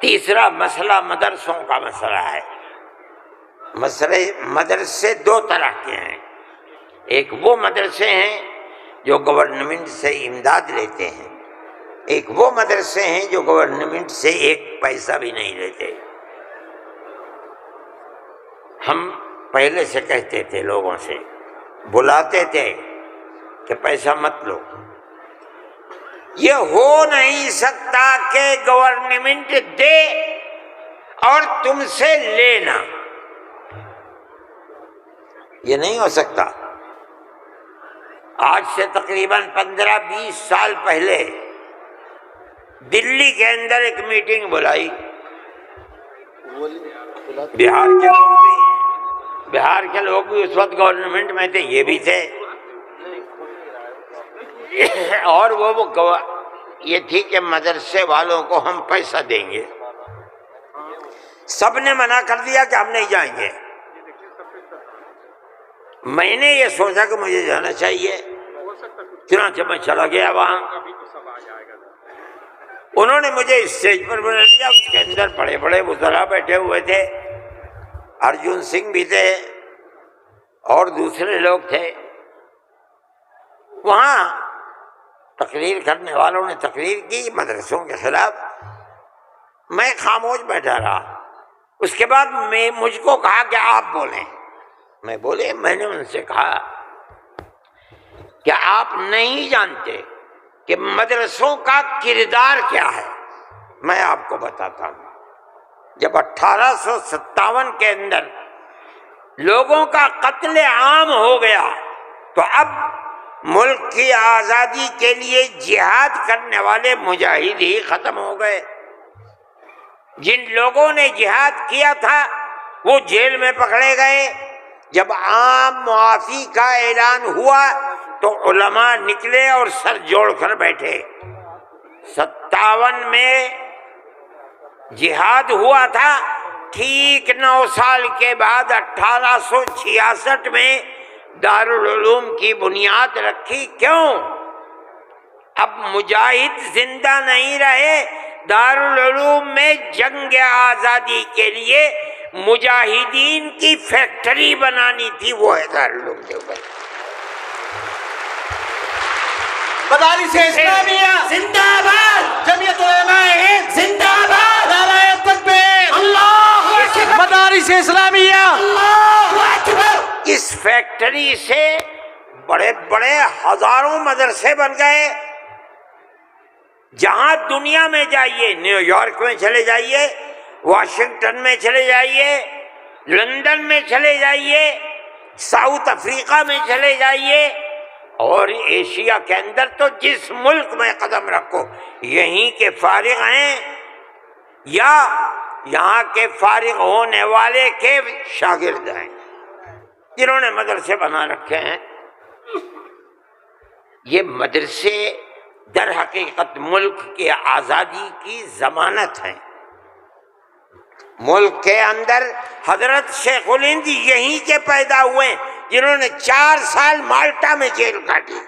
تیسرا مسئلہ مدرسوں کا مسئلہ ہے۔ مدرسے دو طرح کے ہیں، ایک وہ مدرسے ہیں جو گورنمنٹ سے امداد لیتے ہیں، ایک وہ مدرسے ہیں جو گورنمنٹ سے ایک پیسہ بھی نہیں لیتے۔ ہم پہلے سے کہتے تھے، لوگوں سے بلاتے تھے کہ پیسہ مت لو۔ یہ ہو نہیں سکتا کہ گورنمنٹ دے اور تم سے لینا، یہ نہیں ہو سکتا۔ آج سے تقریباً 15-20 سال پہلے دلی کے اندر ایک میٹنگ بلائی، بہار کے لوگ بھی اس وقت گورنمنٹ میں تھے، یہ بھی تھے، اور وہ یہ تھی کہ مدرسے والوں کو ہم پیسہ دیں گے۔ سب نے منع کر دیا کہ ہم نہیں جائیں گے۔ میں نے یہ سوچا کہ مجھے جانا چاہیے، چنانچہ میں چلا گیا وہاں۔ انہوں نے مجھے اسٹیج پر بلا لیا، اس کے اندر بڑے بڑے وزراء بیٹھے ہوئے تھے، ارجن سنگھ بھی تھے اور دوسرے لوگ تھے۔ وہاں تقریر کرنے والوں نے تقریر کی مدرسوں کے خلاف، میں خاموش بیٹھا رہا۔ اس کے بعد مجھ کو کہا کہ آپ بولیں۔ میں بولے، میں نے ان سے کہا کہ آپ نہیں جانتے کہ مدرسوں کا کردار کیا ہے۔ میں آپ کو بتاتا ہوں، جب 1857 کے اندر لوگوں کا قتل عام ہو گیا تو اب ملک کی آزادی کے لیے جہاد کرنے والے مجاہد ہی ختم ہو گئے۔ جن لوگوں نے جہاد کیا تھا وہ جیل میں پکڑے گئے۔ جب عام معافی کا اعلان ہوا تو علماء نکلے اور سر جوڑ کر بیٹھے۔ 57 میں جہاد ہوا تھا، ٹھیک 9 سال کے بعد 1866 میں دارالعلوم کی بنیاد رکھی۔ کیوں؟ اب مجاہد زندہ نہیں رہے، دارالعلوم میں جنگ آزادی کے لیے مجاہدین کی فیکٹری بنانی تھی، وہ ہے دارالعلوم دیوبند۔ مدارس اسلامیہ زندہ باد، جمعیت علماء ہند زندہ باد، نعرہ تکبیر، اللہ اکبر، مدارس اسلامیہ۔ اللہ اکبر۔ اس فیکٹری سے بڑے بڑے ہزاروں مدرسے بن گئے۔ جہاں دنیا میں جائیے، نیو یارک میں چلے جائیے، واشنگٹن میں چلے جائیے، لندن میں چلے جائیے، ساؤتھ افریقہ میں چلے جائیے، اور ایشیا کے اندر تو جس ملک میں قدم رکھو یہیں کے فارغ ہیں یا یہاں کے فارغ ہونے والے کے شاگرد ہیں جنہوں نے مدرسے بنا رکھے ہیں۔ یہ مدرسے در حقیقت ملک کی آزادی کی ضمانت ہیں۔ ملک کے اندر حضرت شیخ الہند یہیں کے پیدا ہوئے جنہوں نے 4 سال مالٹا میں جیل کاٹی۔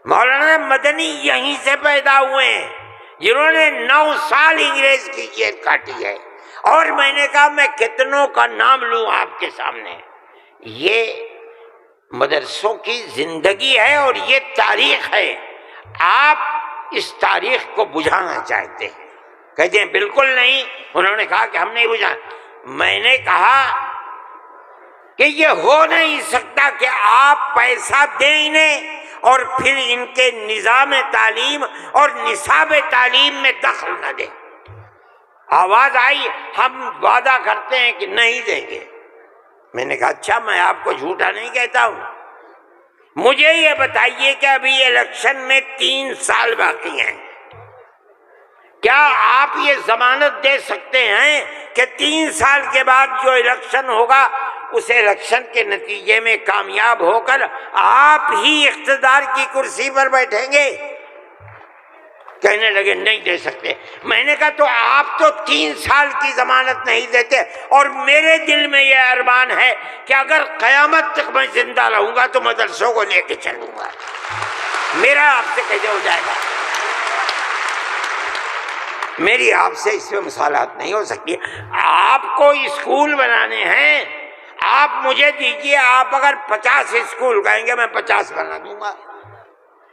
مولانا مدنی یہیں سے پیدا ہوئے ہیں جنہوں نے 9 سال انگریز کی جیل کاٹی ہے۔ اور میں نے کہا میں کتنوں کا نام لوں آپ کے سامنے۔ یہ مدرسوں کی زندگی ہے اور یہ تاریخ ہے۔ آپ اس تاریخ کو بجھانا چاہتے ہیں، کہتے ہیں بالکل نہیں، انہوں نے کہا کہ ہم نہیں بجھانا۔ میں نے کہا کہ یہ ہو نہیں سکتا کہ آپ پیسہ دیں انہیں اور پھر ان کے نظام تعلیم اور نصاب تعلیم میں دخل نہ دیں۔ آواز آئی ہم وعدہ کرتے ہیں کہ نہیں دیں گے۔ میں نے کہا اچھا، میں آپ کو جھوٹا نہیں کہتا ہوں، مجھے یہ بتائیے کہ ابھی الیکشن میں 3 سال باقی ہیں، کیا آپ یہ ضمانت دے سکتے ہیں کہ 3 سال کے بعد جو الیکشن ہوگا اس الیکشن کے نتیجے میں کامیاب ہو کر آپ ہی اقتدار کی کرسی پر بیٹھیں گے؟ کہنے لگے نہیں دے سکتے۔ میں نے کہا تو آپ تو 3 سال کی ضمانت نہیں دیتے، اور میرے دل میں یہ ارمان ہے کہ اگر قیامت تک میں زندہ رہوں گا تو مدرسوں کو لے کے چلوں گا۔ میرا آپ سے کیسے ہو جائے گا؟ میری آپ سے اس میں مصالحت نہیں ہو سکتی۔ آپ کو اسکول بنانے ہیں، آپ مجھے دیجیے، آپ اگر 50 اسکول کہیں گے میں 50 بنا دوں گا،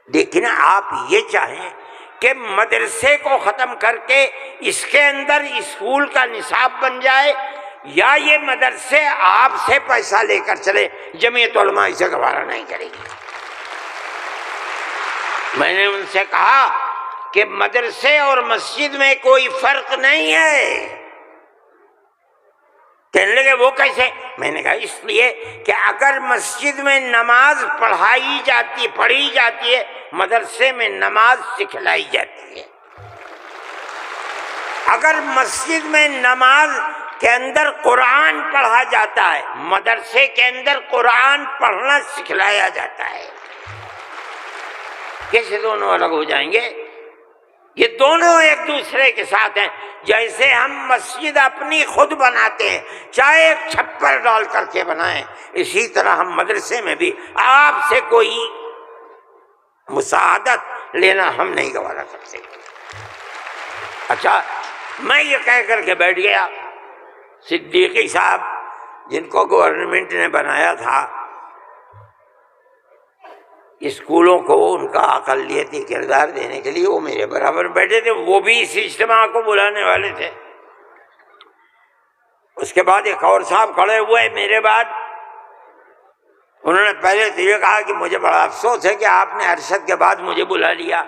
لیکن آپ یہ چاہیں کہ مدرسے کو ختم کر کے اس کے اندر اسکول کا نصاب بن جائے، یا یہ مدرسے آپ سے پیسہ لے کر چلے، جمعیت علماء اسے گوارا نہیں کرے گی۔ میں نے ان سے کہا کہ مدرسے اور مسجد میں کوئی فرق نہیں ہے۔ کہنے لگے وہ کیسے؟ میں نے کہا اس لیے کہ اگر مسجد میں نماز پڑھی جاتی ہے، مدرسے میں نماز سکھلائی جاتی ہے۔ اگر مسجد میں نماز کے اندر قرآن پڑھا جاتا ہے، مدرسے کے اندر قرآن پڑھنا سکھلایا جاتا ہے۔ کیسے دونوں الگ ہو جائیں گے؟ یہ دونوں ایک دوسرے کے ساتھ ہیں۔ جیسے ہم مسجد اپنی خود بناتے ہیں، چاہے ایک چھپر ڈال کر کے بنائیں، اسی طرح ہم مدرسے میں بھی آپ سے کوئی مساعدت لینا ہم نہیں گوارا کرتے۔ اچھا، میں یہ کہہ کر کے بیٹھ گیا، صدیقی صاحب جن کو گورنمنٹ نے بنایا تھا اسکولوں کو ان کا اقلیتی کردار دینے کے لیے، وہ میرے برابر بیٹھے تھے، وہ بھی اس اجتماع کو بلانے والے تھے۔ اس کے بعد ایک اور صاحب کھڑے ہوئے میرے بعد، انہوں نے پہلے تو یہ کہا کہ مجھے بڑا افسوس ہے کہ آپ نے ارشد کے بعد مجھے بلا لیا،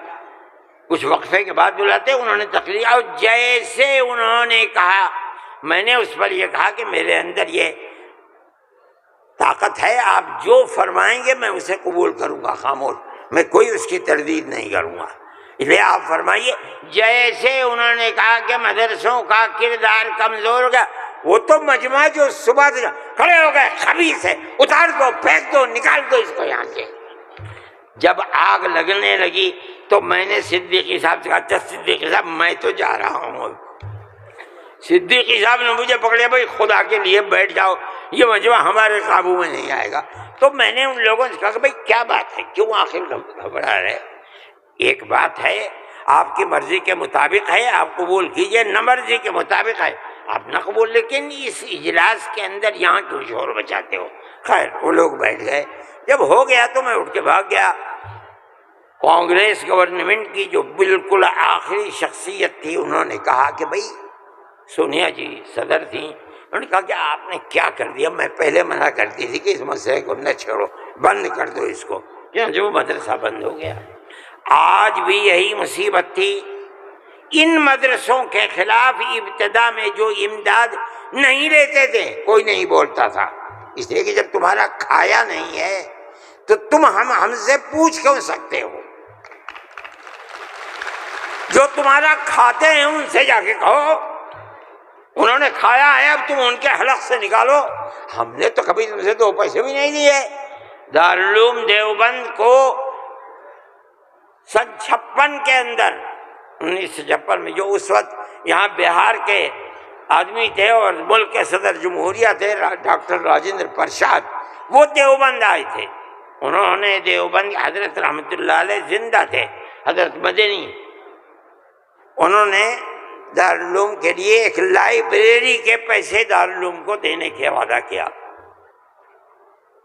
کچھ وقفے کے بعد بلاتے۔ انہوں نے تقریر، اور جیسے انہوں نے کہا، میں نے اس پر یہ کہا کہ میرے اندر یہ طاقت ہے، آپ جو فرمائیں گے میں اسے قبول کروں گا، خاموش، میں کوئی اس کی تردید نہیں کروں گا، اس لیے آپ فرمائیے۔ جیسے انہوں نے کہا کہ مدرسوں کا کردار کمزور ہو گیا، وہ تو مجمع جو صبح سے کھڑے ہو گئے، خبیث ہے، اتار دو، پھینک دو، نکال دو اس کو یہاں سے۔ جب آگ لگنے لگی تو میں نے صدیقی صاحب سے کہا، اچھا صدیقی صاحب میں تو جا رہا ہوں۔ صدیقی صاحب نے مجھے پکڑیا، بھائی خدا کے لیے بیٹھ جاؤ، یہ مجمع ہمارے قابو میں نہیں آئے گا۔ تو میں نے ان لوگوں سے کہا کہ بھائی کیا بات ہے، کیوں آخر گھبرا رہے؟ ایک بات ہے، آپ کی مرضی کے مطابق ہے آپ قبول کیجئے، نہ مرضی کے مطابق ہے آپ نہ قبول، لیکن اس اجلاس کے اندر یہاں کیوں شور بچاتے ہو؟ خیر وہ لوگ بیٹھ گئے۔ جب ہو گیا تو میں اٹھ کے بھاگ گیا۔ کانگریس گورنمنٹ کی جو بالکل آخری شخصیت تھی، انہوں نے کہا کہ بھائی سونیا جی صدر تھیں، انہوں نے کہا کہ آپ نے کیا کر دیا، میں پہلے منع کرتی تھی کہ اس مسئلے کو نہ چھوڑو، بند کر دو اس کو، جو مدرسہ بند ہو گیا۔ آج بھی یہی مصیبت تھی، ان مدرسوں کے خلاف ابتدا میں جو امداد نہیں لیتے تھے کوئی نہیں بولتا تھا، اس لیے کہ جب تمہارا کھایا نہیں ہے تو تم ہم سے پوچھ کیوں سکتے ہو؟ جو تمہارا کھاتے ہیں ان سے جا کے کہو، انہوں نے کھایا ہے اب تم ان کے حلق سے نکالو، ہم نے تو کبھی تم سے 2 پیسے بھی نہیں دیے۔ دارالعلوم دیوبند کو سن 56 کے اندر، 1956 میں، جو اس وقت یہاں بہار کے آدمی تھے اور ملک کے صدر جمہوریہ تھے ڈاکٹر راجندر پرساد، وہ دیوبند آئے تھے۔ انہوں نے دیوبند، حضرت رحمت اللہ علیہ زندہ تھے، حضرت مدنی، انہوں نے دارالعلوم کے لیے ایک لائبریری کے پیسے دارالعلوم کو دینے کا وعدہ کیا۔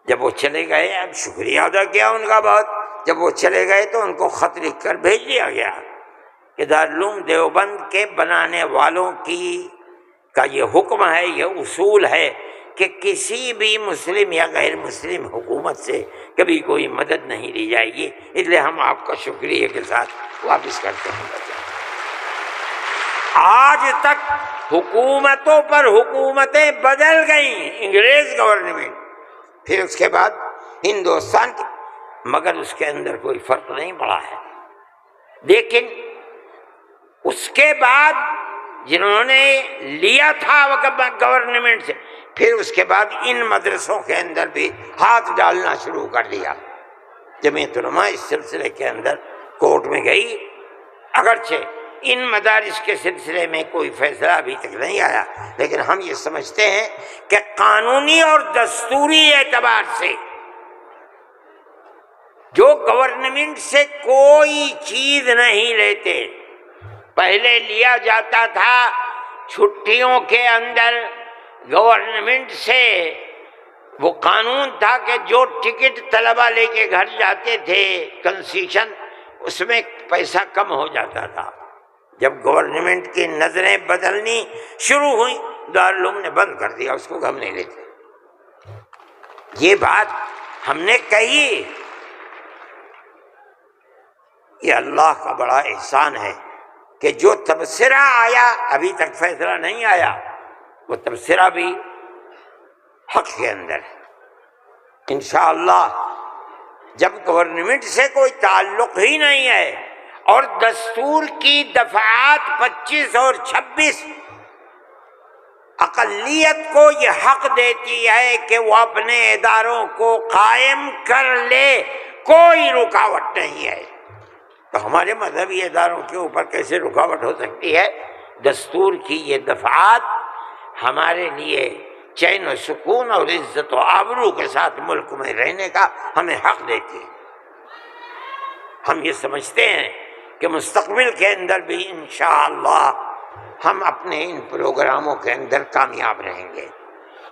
جب وہ چلے گئے، اب شکریہ ادا کیا ان کا بہت، جب وہ چلے گئے تو ان کو خط لکھ کر بھیج دیا گیا کہ دارالعلوم دیوبند کے بنانے والوں کا یہ حکم ہے، یہ اصول ہے کہ کسی بھی مسلم یا غیر مسلم حکومت سے کبھی کوئی مدد نہیں لی جائے گی، اس لیے ہم آپ کا شکریہ کے ساتھ واپس کرتے ہیں۔ آج تک حکومتوں پر حکومتیں بدل گئیں، انگریز گورنمنٹ، پھر اس کے بعد ہندوستان کی، مگر اس کے اندر کوئی فرق نہیں پڑا ہے۔ لیکن اس کے بعد جنہوں نے لیا تھا گورنمنٹ سے، پھر اس کے بعد ان مدرسوں کے اندر بھی ہاتھ ڈالنا شروع کر دیا۔ جمعیت علماء اس سلسلے کے اندر کورٹ میں گئی، اگرچہ ان مدارس کے سلسلے میں کوئی فیصلہ ابھی تک نہیں آیا، لیکن ہم یہ سمجھتے ہیں کہ قانونی اور دستوری اعتبار سے جو گورنمنٹ سے کوئی چیز نہیں لیتے، پہلے لیا جاتا تھا چھٹیوں کے اندر گورنمنٹ سے، وہ قانون تھا کہ جو ٹکٹ طلبہ لے کے گھر جاتے تھے کنسیشن، اس میں پیسہ کم ہو جاتا تھا۔ جب گورنمنٹ کی نظریں بدلنی شروع ہوئی، دارالعلوم نے بند کر دیا، اس کو ہم نہیں لیتے۔ یہ بات ہم نے کہی، یہ اللہ کا بڑا احسان ہے کہ جو تبصرہ آیا، ابھی تک فیصلہ نہیں آیا، وہ تبصرہ بھی حق کے اندر ہے۔ انشاءاللہ جب گورنمنٹ سے کوئی تعلق ہی نہیں ہے اور دستور کی دفعات 25 اور 26 اقلیت کو یہ حق دیتی ہے کہ وہ اپنے اداروں کو قائم کر لے، کوئی رکاوٹ نہیں ہے، تو ہمارے مذہبی اداروں کے اوپر کیسے رکاوٹ ہو سکتی ہے؟ دستور کی یہ دفعات ہمارے لیے چین و سکون اور عزت و آبرو کے ساتھ ملک میں رہنے کا ہمیں حق دیتی ہے۔ ہم یہ سمجھتے ہیں کہ مستقبل کے اندر بھی انشاءاللہ ہم اپنے ان پروگراموں کے اندر کامیاب رہیں گے۔